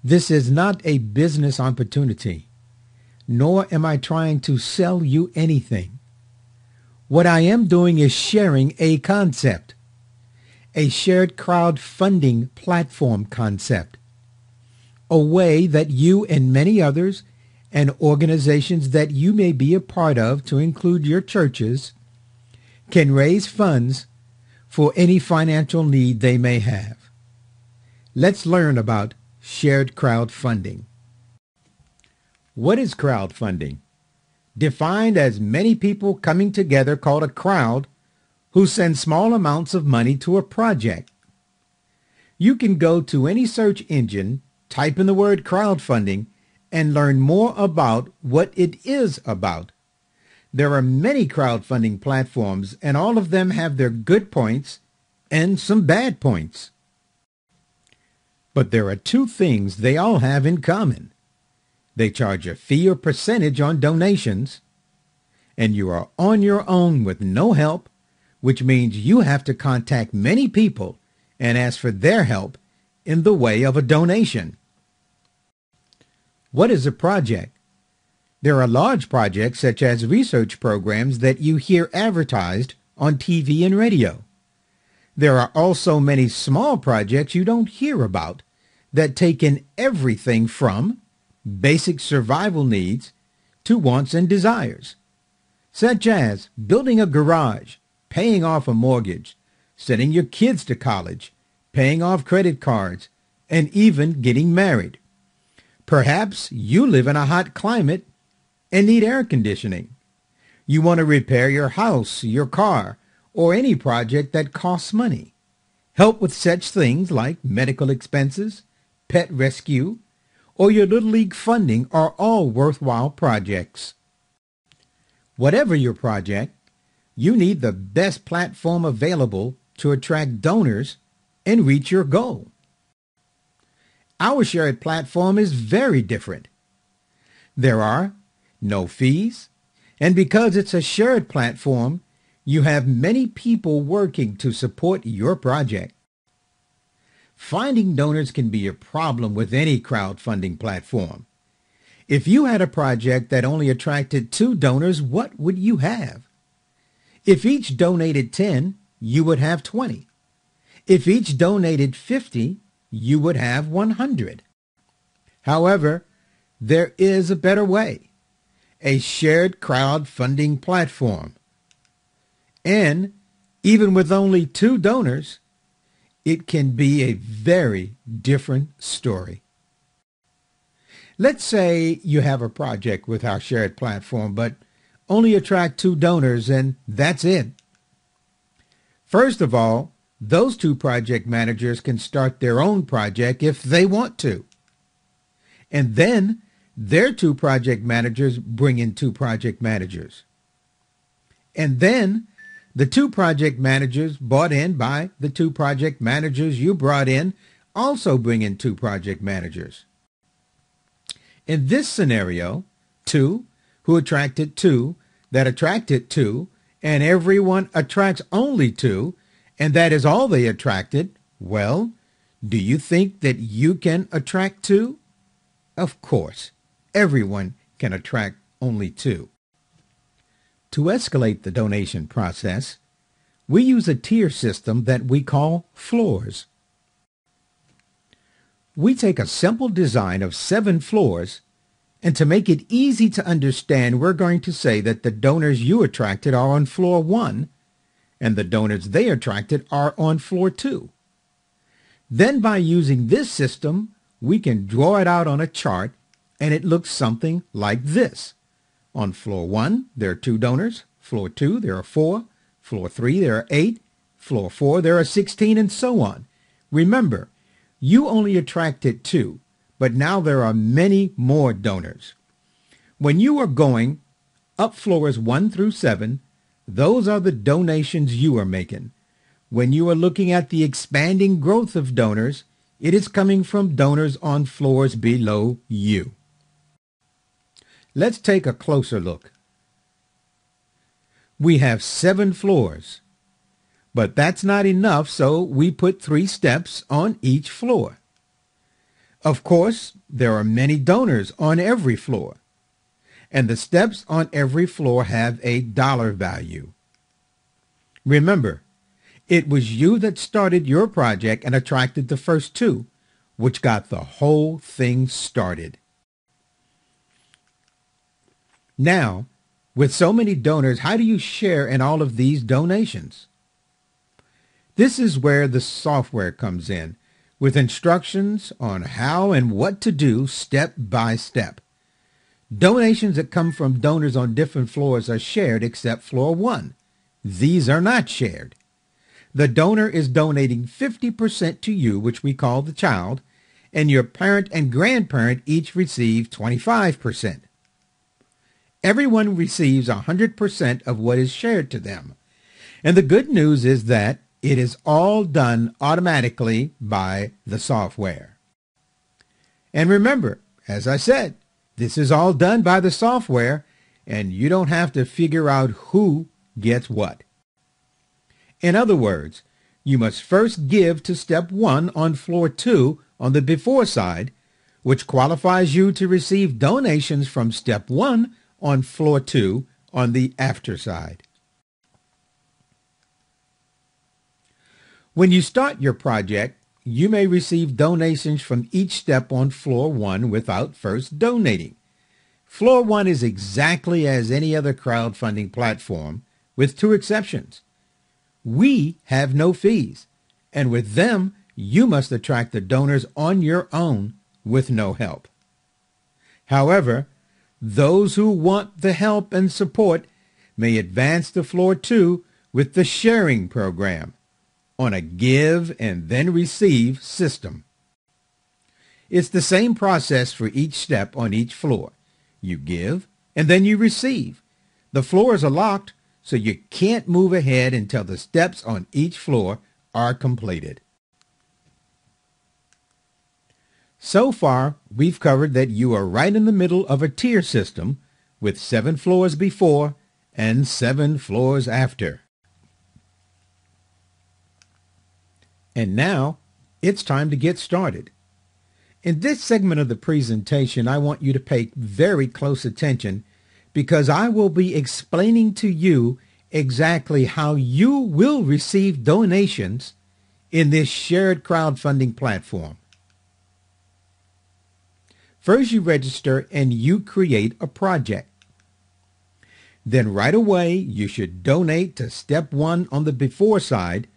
This is not a business opportunity, nor am I trying to sell you anything. What I am doing is sharing a concept, a shared crowdfunding platform concept, a way that you and many others and organizations that you may be a part of, to include your churches, can raise funds for any financial need they may have. Let's learn about shared crowdfunding. What is crowdfunding? Defined as many people coming together, called a crowd, who send small amounts of money to a project. You can go to any search engine, type in the word crowdfunding, and learn more about what it is about. There are many crowdfunding platforms, and all of them have their good points and some bad points. But there are two things they all have in common. They charge a fee or percentage on donations, and you are on your own with no help, which means you have to contact many people and ask for their help in the way of a donation. What is a project? There are large projects such as research programs that you hear advertised on TV and radio. There are also many small projects you don't hear about that take in everything from basic survival needs to wants and desires, such as building a garage, paying off a mortgage, sending your kids to college, paying off credit cards, and even getting married. Perhaps you live in a hot climate and need air conditioning. You want to repair your house, your car, or any project that costs money. Help with such things like medical expenses, pet rescue, or your Little League funding are all worthwhile projects. Whatever your project, you need the best platform available to attract donors and reach your goal. Our shared platform is very different. There are no fees, and because it's a shared platform, you have many people working to support your project. Finding donors can be a problem with any crowdfunding platform. If you had a project that only attracted 2 donors, what would you have? If each donated 10, you would have 20. If each donated 50, you would have 100. However, there is a better way, a shared crowdfunding platform. And even with only 2 donors, it can be a very different story. Let's say you have a project with our shared platform, but only attract 2 donors, and that's it. First of all, those 2 project managers can start their own project if they want to. And then their 2 project managers bring in 2 project managers. And then the 2 project managers brought in by the 2 project managers you brought in also bring in 2 project managers. In this scenario, 2 who attracted 2, that attracted 2, and everyone attracts only 2, and that is all they attracted. Well, do you think that you can attract 2? Of course, everyone can attract only 2. To escalate the donation process, we use a tier system that we call floors. We take a simple design of 7 floors, and to make it easy to understand, we're going to say that the donors you attracted are on floor 1, and the donors they attracted are on floor 2. Then by using this system, we can draw it out on a chart, and it looks something like this. On floor 1, there are 2 donors. Floor 2, there are 4. Floor 3, there are 8. Floor 4, there are 16, and so on. Remember, you only attracted 2, but now there are many more donors. When you are going up floors 1 through 7, those are the donations you are making. When you are looking at the expanding growth of donors, it is coming from donors on floors below you. Let's take a closer look. We have 7 floors, but that's not enough, so we put 3 steps on each floor. Of course, there are many donors on every floor, and the steps on every floor have a dollar value. Remember, it was you that started your project and attracted the first two, which got the whole thing started. Now, with so many donors, how do you share in all of these donations? This is where the software comes in, with instructions on how and what to do step by step. Donations that come from donors on different floors are shared except floor 1. These are not shared. The donor is donating 50% to you, which we call the child, and your parent and grandparent each receive 25%. Everyone receives 100% of what is shared to them. And the good news is that it is all done automatically by the software. And remember, as I said, this is all done by the software, and you don't have to figure out who gets what. In other words, you must first give to step 1 on floor 2 on the before side, which qualifies you to receive donations from step 1 on floor 2 on the after side. When you start your project, you may receive donations from each step on floor 1 without first donating. Floor 1 is exactly as any other crowdfunding platform, with 2 exceptions. We have no fees, and with them, you must attract the donors on your own with no help. However, those who want the help and support may advance to floor 2 with the sharing program on a give and then receive system. It's the same process for each step on each floor. You give and then you receive. The floors are locked, so you can't move ahead until the steps on each floor are completed. So far, we've covered that you are right in the middle of a tier system with 7 floors before and 7 floors after. And now, it's time to get started. In this segment of the presentation, I want you to pay very close attention because I will be explaining to you exactly how you will receive donations in this shared crowdfunding platform. First, you register and you create a project. Then right away, you should donate to step 1 on the before side,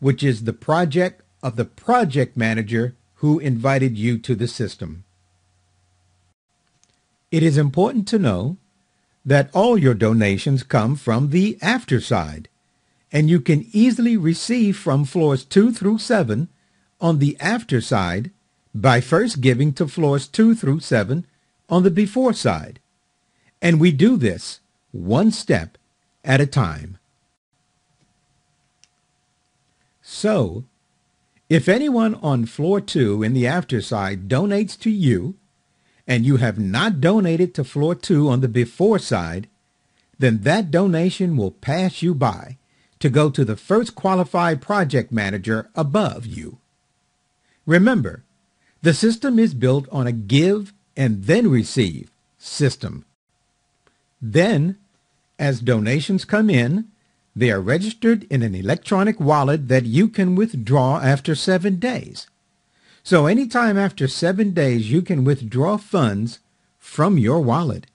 which is the project of the project manager who invited you to the system. It is important to know that all your donations come from the after side, and you can easily receive from floors 2 through 7 on the after side by first giving to floors 2 through 7 on the before side. And we do this one step at a time. So, if anyone on floor 2 in the after side donates to you, and you have not donated to floor 2 on the before side, then that donation will pass you by to go to the first qualified project manager above you. Remember, the system is built on a give and then receive system. Then, as donations come in, they are registered in an electronic wallet that you can withdraw after 7 days. So anytime after 7 days, you can withdraw funds from your wallet.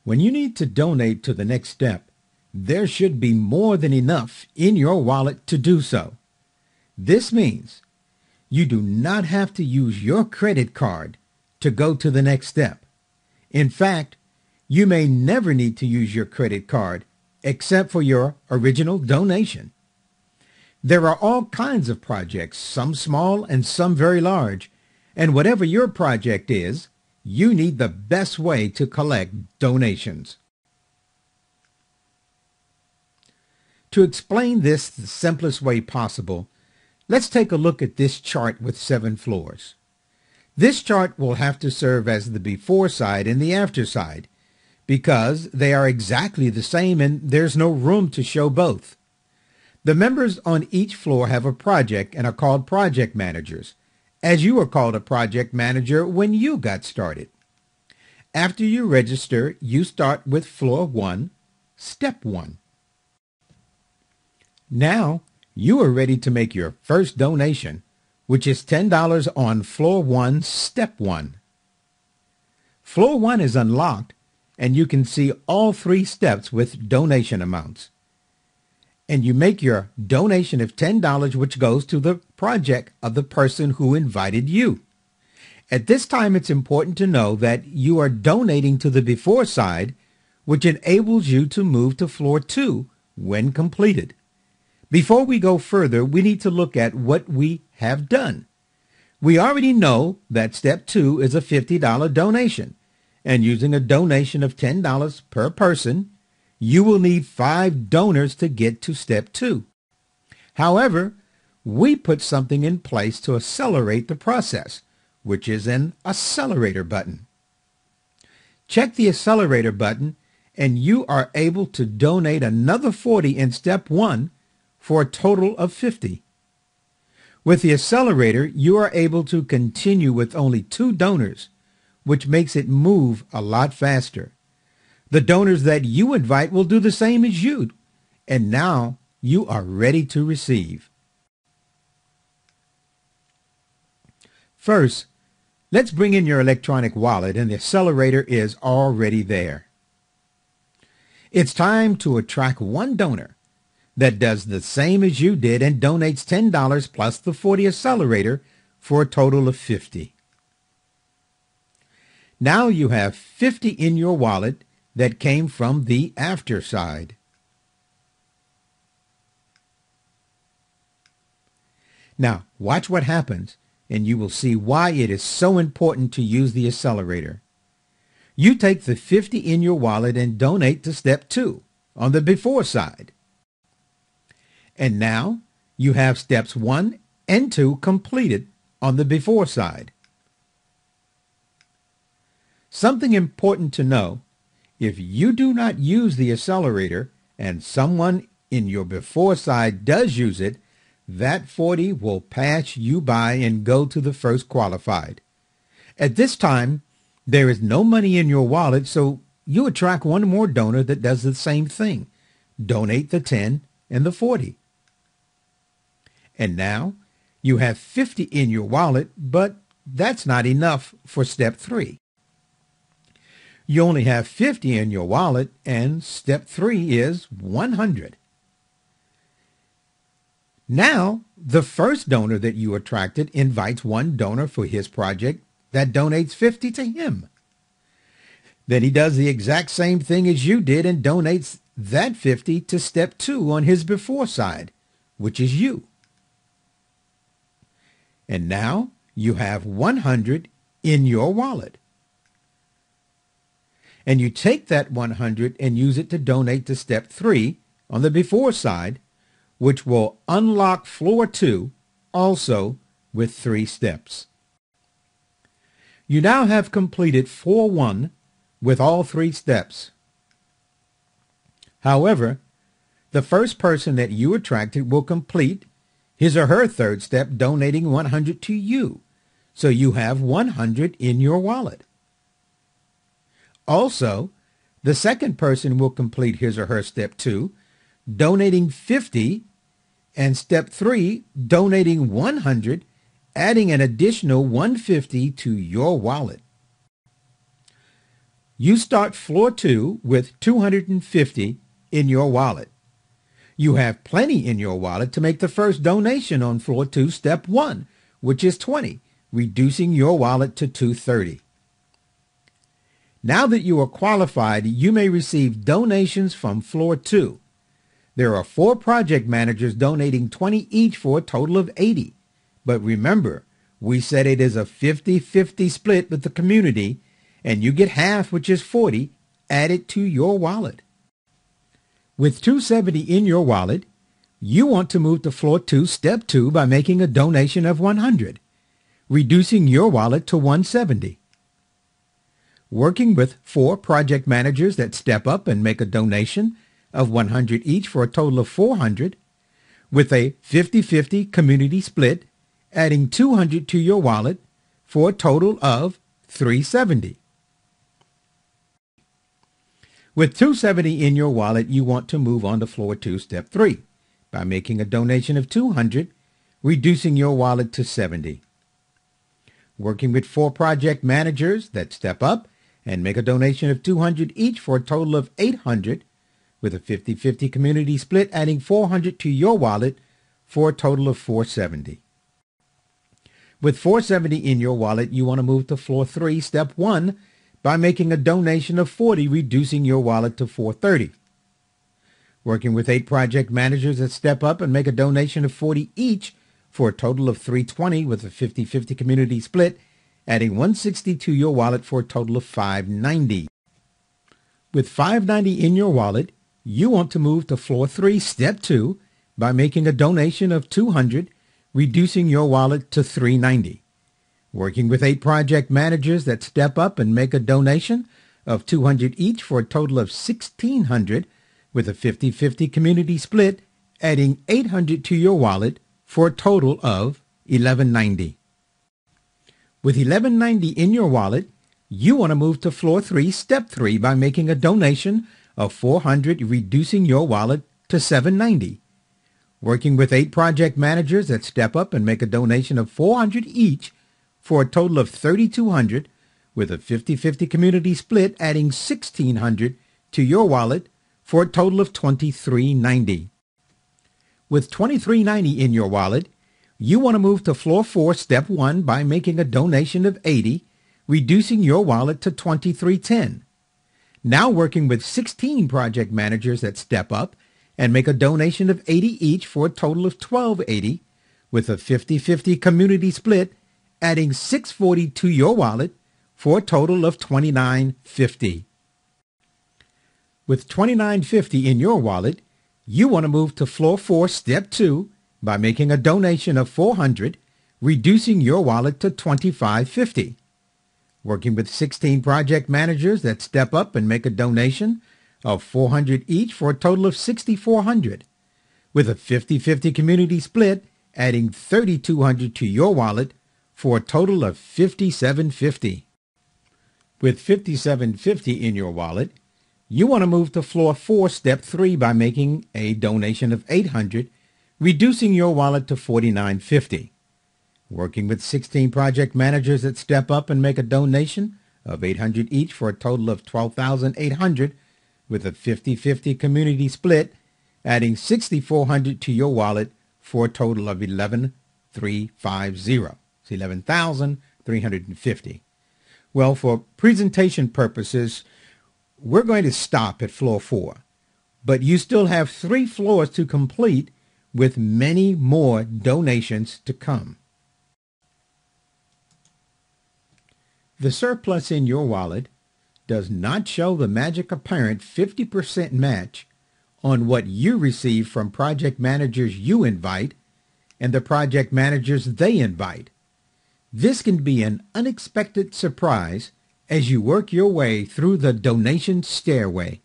When you need to donate to the next step, there should be more than enough in your wallet to do so. This means you do not have to use your credit card to go to the next step. In fact, you may never need to use your credit card except for your original donation. There are all kinds of projects, some small and some very large, and whatever your project is, you need the best way to collect donations. To explain this the simplest way possible, let's take a look at this chart with 7 floors. This chart will have to serve as the before side and the after side, because they are exactly the same and there's no room to show both. The members on each floor have a project and are called project managers, as you were called a project manager when you got started. After you register, you start with floor 1, step 1. Now, you are ready to make your first donation, which is $10 on floor 1, step 1. Floor 1 is unlocked, and you can see all 3 steps with donation amounts. And you make your donation of $10, which goes to the project of the person who invited you. At this time, it's important to know that you are donating to the before side, which enables you to move to floor 2 when completed. Before we go further, we need to look at what we have done. We already know that step 2 is a $50 donation, and using a donation of $10 per person, you will need 5 donors to get to step 2. However, we put something in place to accelerate the process, which is an accelerator button. Check the accelerator button, and you are able to donate another 40 in step 1 for a total of 50. With the accelerator, you are able to continue with only 2 donors, which makes it move a lot faster. The donors that you invite will do the same as you, and now you are ready to receive. First, let's bring in your electronic wallet, and the accelerator is already there. It's time to attract 1 donor that does the same as you did and donates $10 plus the 40 accelerator for a total of 50. Now you have 50 in your wallet that came from the after side. Now, watch what happens, and you will see why it is so important to use the accelerator. You take the 50 in your wallet and donate to step 2 on the before side. And now you have steps 1 and 2 completed on the before side. Something important to know: if you do not use the accelerator and someone in your before side does use it, that 40 will pass you by and go to the first qualified. At this time, there is no money in your wallet, so you attract 1 more donor that does the same thing. Donate the 10 and the 40. And now you have 50 in your wallet, but that's not enough for step 3. You only have 50 in your wallet, and step 3 is 100. Now, the first donor that you attracted invites 1 donor for his project that donates 50 to him. Then he does the exact same thing as you did and donates that 50 to step 2 on his before side, which is you. And now you have 100 in your wallet. And you take that 100 and use it to donate to step 3 on the before side, which will unlock floor 2 also with 3 steps. You now have completed floor 1 with all 3 steps. However, the first person that you attracted will complete his or her 3rd step, donating 100 to you, so you have 100 in your wallet. Also, the second person will complete his or her step 2, donating 50, and step 3, donating 100, adding an additional 150 to your wallet. You start floor 2 with 250 in your wallet. You have plenty in your wallet to make the first donation on floor 2, step 1, which is 20, reducing your wallet to 230. Now that you are qualified, you may receive donations from floor 2. There are 4 project managers donating 20 each for a total of 80. But remember, we said it is a 50-50 split with the community, and you get half, which is 40, added to your wallet. With 270 in your wallet, you want to move to floor 2, step 2 by making a donation of 100, reducing your wallet to 170. Working with 4 project managers that step up and make a donation of 100 each for a total of 400, with a 50-50 community split, adding $200 to your wallet for a total of $370. With $270 in your wallet, you want to move on to floor 2, step 3, by making a donation of $200, reducing your wallet to $70. Working with 4 project managers that step up and make a donation of $200 each for a total of $800, with a 50-50 community split, adding $400 to your wallet for a total of $470. With $470 in your wallet, you want to move to floor 3, step 1, by making a donation of $40, reducing your wallet to $430. Working with 8 project managers that step up and make a donation of $40 each for a total of $320, with a 50-50 community split, adding $160 to your wallet for a total of $590. With $590 in your wallet, you want to move to floor 3, step 2, by making a donation of $200, reducing your wallet to $390. Working with 8 project managers that step up and make a donation of $200 each for a total of $1,600, with a 50-50 community split, adding $800 to your wallet for a total of $1,190. With $1,190 in your wallet, you want to move to floor 3, step 3, by making a donation of $400, reducing your wallet to $790. Working with 8 project managers that step up and make a donation of $400 each for a total of $3,200, with a 50-50 community split, adding $1,600 to your wallet for a total of $2,390. With $2,390 in your wallet, you want to move to floor 4, step 1, by making a donation of $80, reducing your wallet to $2,310. Now working with 16 project managers that step up and make a donation of $80 each for a total of $1,280, with a 50-50 community split, adding $640 to your wallet for a total of $2,950. With $2,950 in your wallet, you want to move to floor 4, step 2, by making a donation of $400, reducing your wallet to $2,550. Working with 16 project managers that step up and make a donation of $400 each for a total of $6,400, with a 50-50 community split, adding $3,200 to your wallet for a total of $5,750. With $5,750 in your wallet, you want to move to floor 4, step 3, by making a donation of $800, reducing your wallet to $4,950. Working with 16 project managers that step up and make a donation of $800 each for a total of $12,800, with a 50-50 community split, adding $6,400 to your wallet for a total of $11,350. It's $11,350. Well, for presentation purposes, we're going to stop at floor 4, but you still have 3 floors to complete, with many more donations to come. The surplus in your wallet does not show the magic apparent 50% match on what you receive from project managers you invite and the project managers they invite. This can be an unexpected surprise as you work your way through the donation stairway.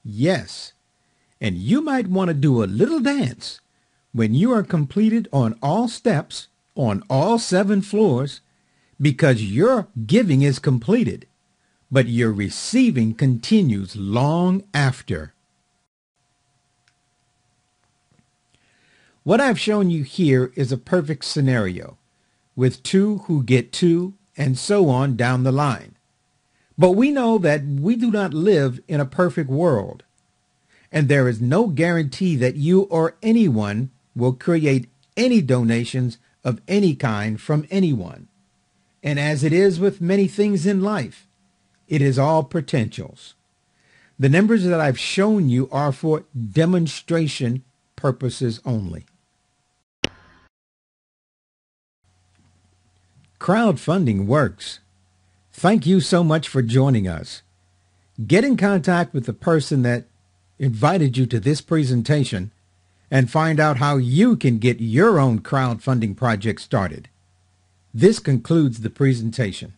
Yes, and you might want to do a little dance when you are completed on all steps on all 7 floors, because your giving is completed, but your receiving continues long after. What I've shown you here is a perfect scenario, with 2 who get 2, and so on down the line. But we know that we do not live in a perfect world, and there is no guarantee that you or anyone will create any donations of any kind from anyone. And as it is with many things in life, it is all potentials. The numbers that I've shown you are for demonstration purposes only. Crowdfunding works. Thank you so much for joining us. Get in contact with the person that invited you to this presentation and find out how you can get your own crowdfunding project started. This concludes the presentation.